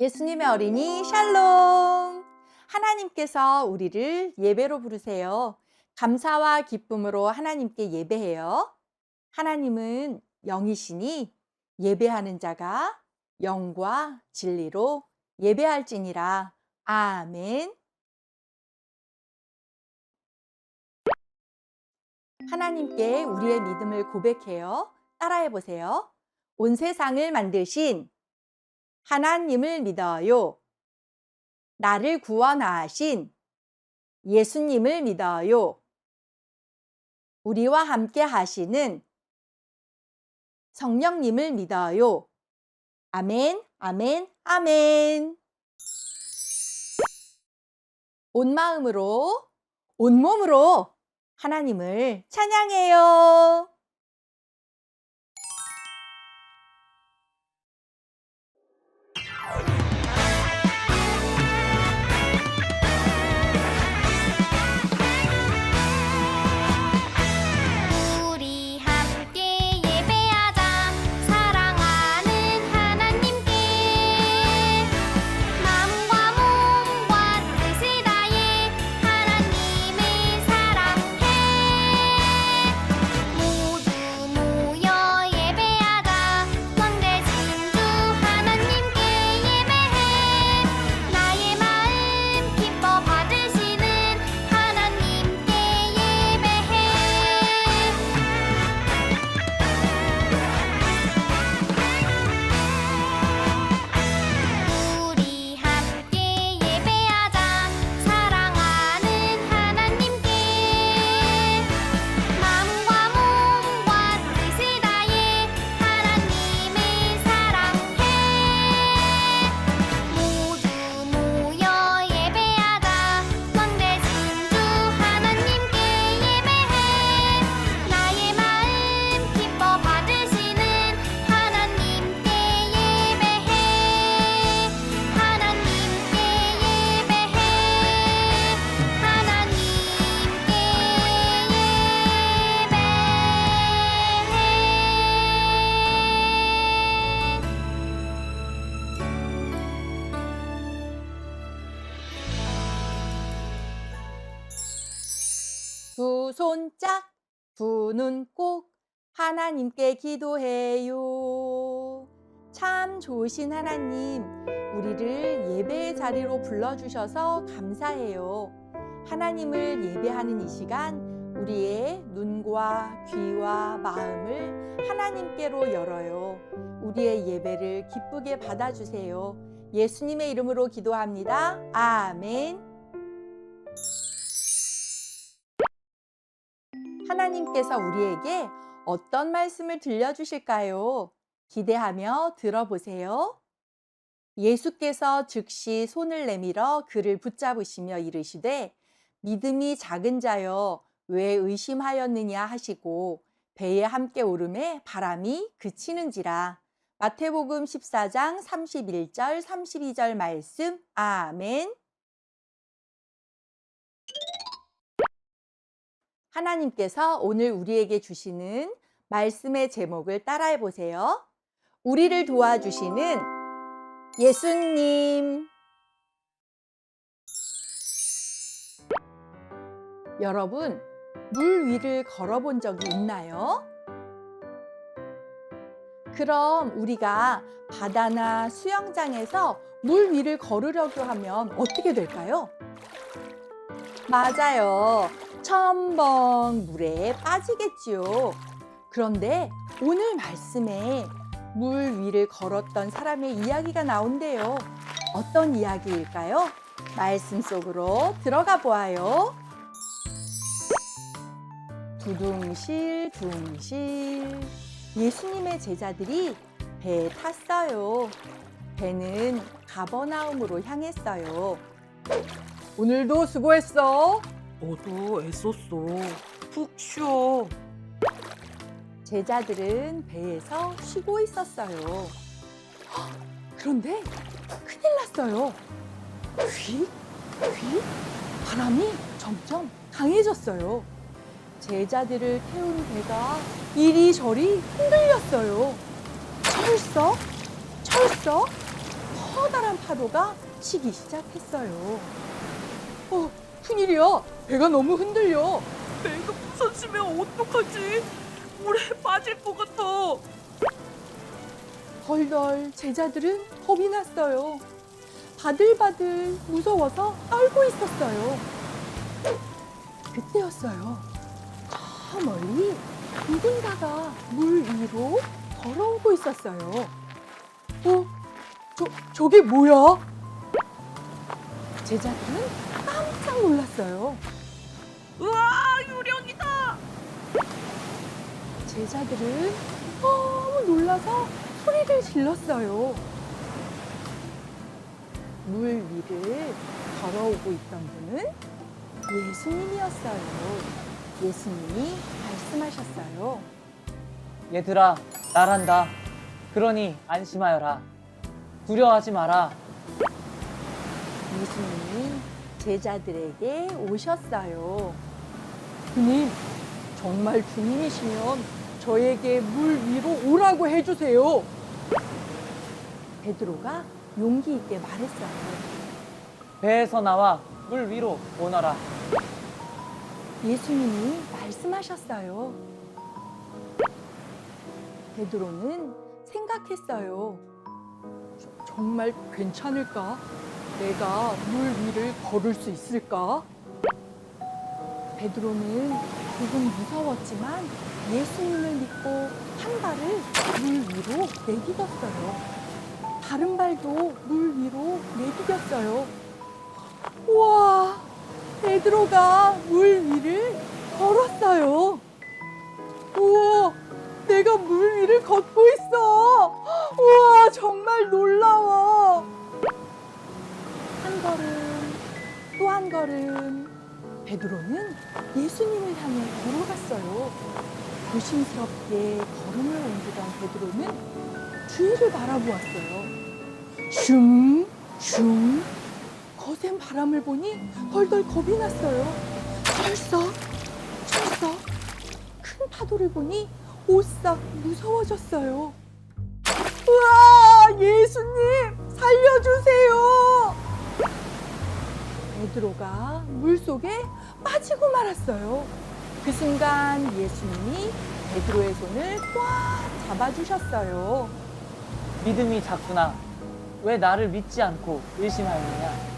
예수님의 어린이 샬롬! 하나님께서 우리를 예배로 부르세요. 감사와 기쁨으로 하나님께 예배해요. 하나님은 영이시니 예배하는 자가 영과 진리로 예배할지니라. 아멘. 하나님께 우리의 믿음을 고백해요. 따라해 보세요. 온 세상을 만드신 하나님을 믿어요. 나를 구원하신 예수님을 믿어요. 우리와 함께 하시는 성령님을 믿어요. 아멘, 아멘, 아멘. 온 마음으로, 온 몸으로 하나님을 찬양해요. 우리 함께 예배하자 사랑하는 하나님께 마음과 몸과 뜻을 다해 하나님을 사랑해 모두 모여 예배하자 왕대신 주 하나님께 예배해 나의 마음 기뻐 받으시는 하나님께 예배해 우리 함께 예배하자 사랑하는 하나님께 마음과 몸과 뜻을 다해 하나님을 사랑해 모두 모여 예배하자 왕대신 주 하나님께 예배해 나의 마음 기뻐 받으시는 하나님께 예배해 하나님께 두 손 짝, 두 눈 꼭 하나님께 기도해요. 참 좋으신 하나님, 우리를 예배의 자리로 불러주셔서 감사해요. 하나님을 예배하는 이 시간, 우리의 눈과 귀와 마음을 하나님께로 열어요. 우리의 예배를 기쁘게 받아주세요. 예수님의 이름으로 기도합니다. 아멘. 하나님께서 우리에게 어떤 말씀을 들려주실까요? 기대하며 들어보세요. 예수께서 즉시 손을 내밀어 그를 붙잡으시며 이르시되 믿음이 작은 자여 왜 의심하였느냐 하시고 배에 함께 오름에 바람이 그치는지라. 마태복음 14장 31절 32절 말씀. 아멘. 하나님께서 오늘 우리에게 주시는 말씀의 제목을 따라해 보세요. 우리를 도와주시는 예수님. 여러분, 물 위를 걸어본 적이 있나요? 그럼 우리가 바다나 수영장에서 물 위를 걸으려고 하면 어떻게 될까요? 맞아요. 첨벙 물에 빠지겠지요. 그런데 오늘 말씀에 물 위를 걸었던 사람의 이야기가 나온대요. 어떤 이야기일까요? 말씀 속으로 들어가 보아요. 두둥실 둥실 예수님의 제자들이 배에 탔어요. 배는 가버나움으로 향했어요. 오늘도 수고했어. 너도 애썼어. 푹 쉬어. 제자들은 배에서 쉬고 있었어요. 그런데 큰일 났어요. 휙, 휙, 바람이 점점 강해졌어요. 제자들을 태운 배가 이리저리 흔들렸어요. 철썩, 철썩, 커다란 파도가 치기 시작했어요. 큰일이야. 배가 너무 흔들려. 배가 부서지면 어떡하지? 물에 빠질 것 같아. 덜덜 제자들은 겁이 났어요. 바들바들 무서워서 떨고 있었어요. 그때였어요. 저 멀리 누군가가 물 위로 걸어오고 있었어요. 저게 뭐야? 제자들은 깜짝 놀랐어요. 우와, 유령이다. 제자들은 너무 놀라서 소리를 질렀어요. 물 위를 걸어오고 있던 분은 예수님이었어요. 예수님이 말씀하셨어요. 얘들아, 나란다. 그러니 안심하여라. 두려워하지 마라. 예수님이 제자들에게 오셨어요. 주님, 정말 주님이시면 저에게 물 위로 오라고 해주세요. 베드로가 용기 있게 말했어요. 배에서 나와 물 위로 오너라. 예수님이 말씀하셨어요. 베드로는 생각했어요. 정말 괜찮을까? 내가 물 위를 걸을 수 있을까? 베드로는 조금 무서웠지만 예수님을 믿고 한 발을 물 위로 내디뎠어요. 다른 발도 물 위로 내디뎠어요. 우와! 베드로가 물 위를 걸었어요. 우와! 내가 물 위를 걷고 있어! 우와! 정말 놀라워! 한 걸음, 또 한 걸음. 베드로는 예수님을 향해 걸어갔어요. 조심스럽게 걸음을 옮기던 베드로는 주위를 바라보았어요. 슝, 슝. 거센 바람을 보니 덜덜 겁이 났어요. 철썩, 철썩. 큰 파도를 보니 오싹 무서워졌어요. 우와, 예수님, 살려주세요! 베드로가 물속에 빠지고 말았어요. 그 순간 예수님이 베드로의 손을 꽉 잡아주셨어요. 믿음이 작구나. 왜 나를 믿지 않고 의심하였느냐?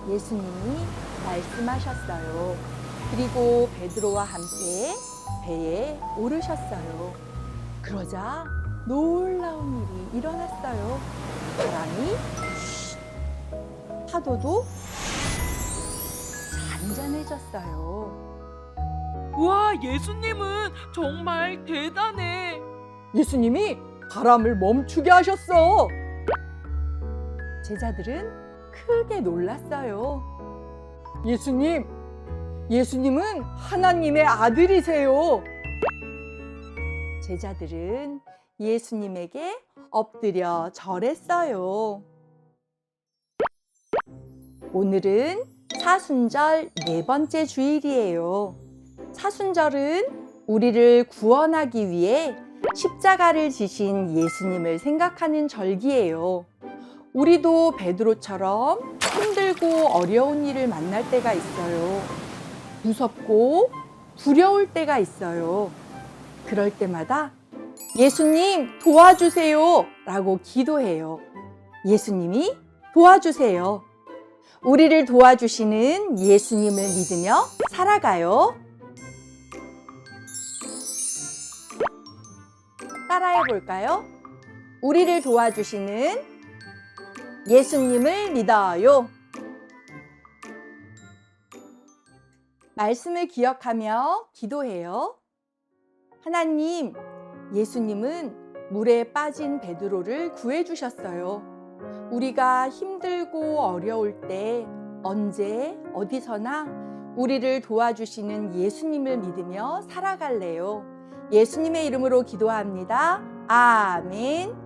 예수님이 말씀하셨어요. 그리고 베드로와 함께 배에 오르셨어요. 그러자 놀라운 일이 일어났어요. 바람이 쉿, 파도도 잔잔해졌어요. 우와, 예수님은 정말 대단해. 예수님이 바람을 멈추게 하셨어. 제자들은 크게 놀랐어요. 예수님은 하나님의 아들이세요. 제자들은 예수님에게 엎드려 절했어요. 오늘은 사순절 4번째 주일이에요. 사순절은 우리를 구원하기 위해 십자가를 지신 예수님을 생각하는 절기예요. 우리도 베드로처럼 힘들고 어려운 일을 만날 때가 있어요. 무섭고 두려울 때가 있어요. 그럴 때마다 예수님 도와주세요 라고 기도해요. 예수님이 도와주세요. 우리를 도와주시는 예수님을 믿으며 살아가요. 따라해 볼까요? 우리를 도와주시는 예수님을 믿어요. 말씀을 기억하며 기도해요. 하나님, 예수님은 물에 빠진 베드로를 구해주셨어요. 우리가 힘들고 어려울 때 언제 어디서나 우리를 도와주시는 예수님을 믿으며 살아갈래요. 예수님의 이름으로 기도합니다. 아멘.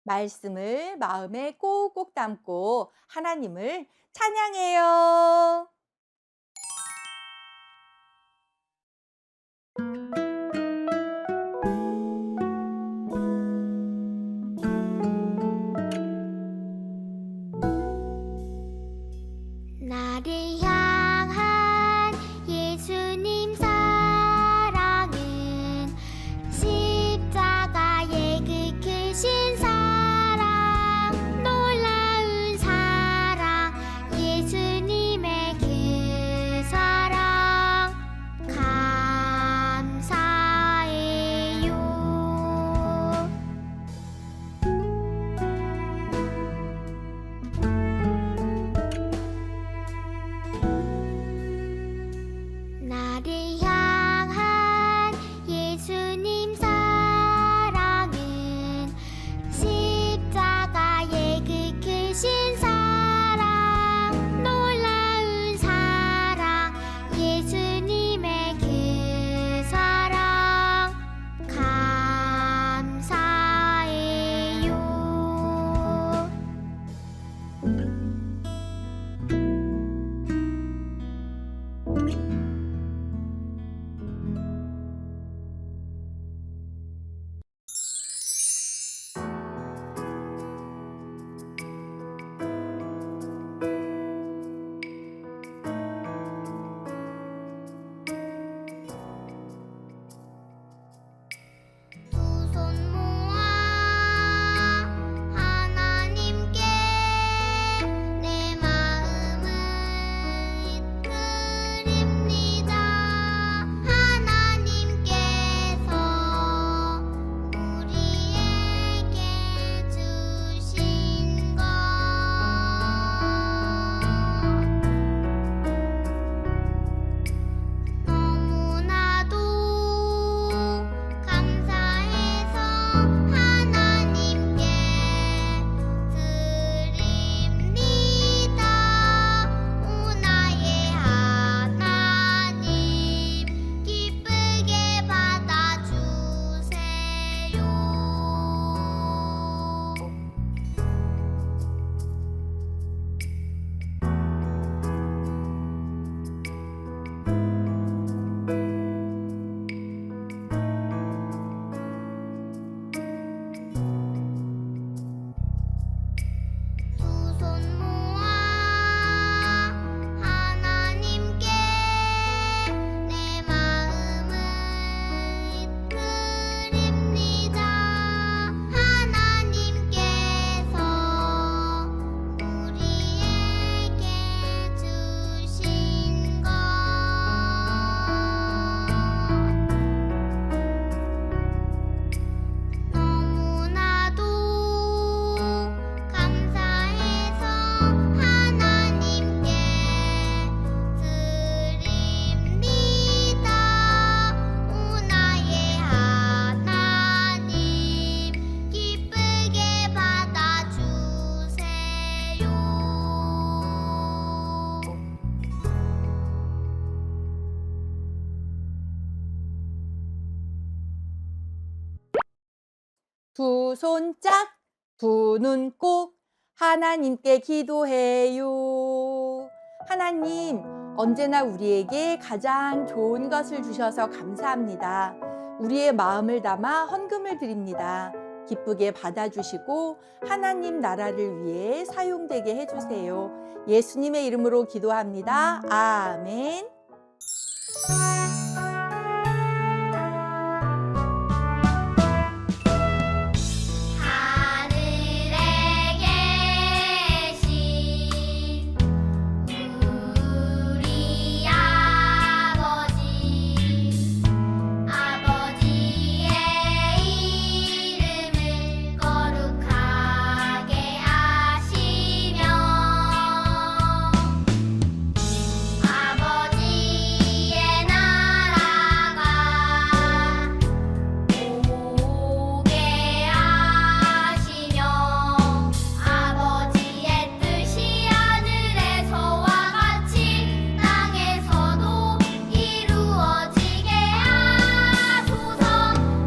말씀을 마음에 꼭꼭 담고 하나님을 찬양해요. 두 손 짝, 두 눈 꼭 하나님께 기도해요. 하나님, 언제나 우리에게 가장 좋은 것을 주셔서 감사합니다. 우리의 마음을 담아 헌금을 드립니다. 기쁘게 받아주시고 하나님 나라를 위해 사용되게 해주세요. 예수님의 이름으로 기도합니다. 아멘. 하늘에 계신 우리 아버지의 이름을 거룩하게 하시며 아버지의 나라가 오게 하시며 아버지의 뜻이 하늘에서와 같이 땅에서도 이루어지게 하소서.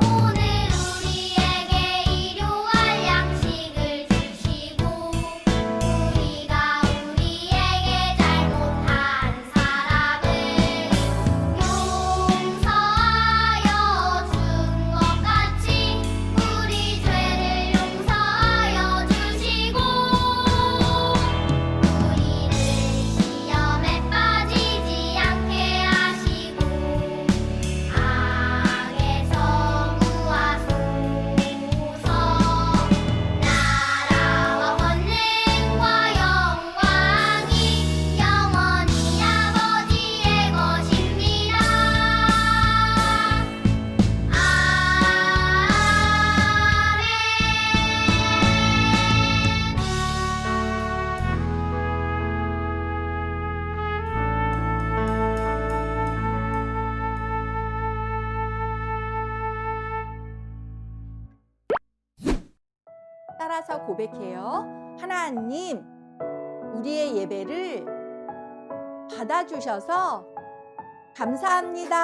오늘 우리에게 일용할 양식을 주시고 우리가 우리에게 잘못한 사람을 용서하여 준 것 같이 우리 죄를 용서하여 주시고 우리를 시험에 빠지지 않게 하시고 악에서 구하소서. 나라와 권능과 영광이 영원히 아버지의 것입니다. 따라서 고백해요. 하나님, 우리의 예배를 받아주셔서 감사합니다.